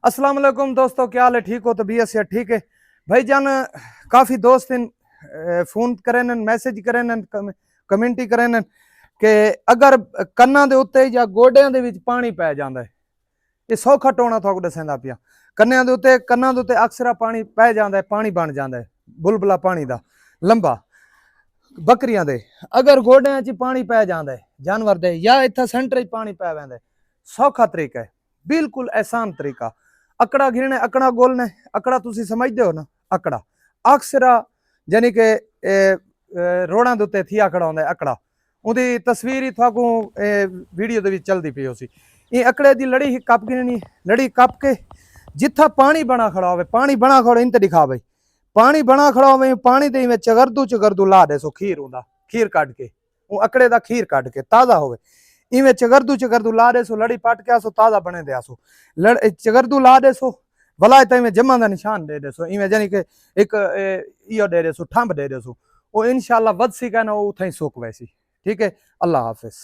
अस्सलाम वालेकुम दोस्तों, क्या हाल है? ठीक हो? तबीयत से ठीक है भाईजान। काफ़ी दोस्त फोन करें, मैसेज करें, कमेंटी करें कि अगर कन्ना दे उत्ते या गोडियां दे विच पानी पै जांदा है, ये सौखा टोना तुहानू दस्सदा पिया। कन्ना दे उत्ते अक्सर पानी पै जांदा है, पानी बन जांदा है बुलबुला पानी दा लंबा बकरियां दे। अगर गोडियां च पानी पै जांदा है जानवर दे या इत्थे सेंटर च पानी पै वैंदा है, सौखा तरीका है, बिल्कुल आसान तरीका। अकड़ा गिरने, अकड़ा गोलने, अकड़ा तुसी समझदे हो ना? अकड़ा अक्सर यानी कि रोडां दे उत्ते थी अकड़ा होंदा है। अकड़ा उहदी तस्वीर ही तुहानू वीडियो दे विच चलदी पई होसी। ये अकड़े दी लड़ी ही कप गिननी, लड़ी कप के जिथा पानी बना खड़ा होवे, पानी बना खड़ा इन ते दिखा बई, पानी बना खड़ा होवे, पानी दे में चगरदू ला दे सो खीर हुंदा, खीर कट के वो अकड़े दा खीर कट के ताज़ा होवे, इवें चगरदू ला दे सो, लड़ी पट के आसो ताज़ा बने दे आसो, चगरदू ला दे सो भला इवें जमा दा निशान दे दे सो, इवें यानी कि एक इो दे दे सो, ठंब दे दे सो, वो इंशाअल्लाह वध सी कहना वो उथे ही सुक वैसी। ठीक है, अल्लाह हाफिज।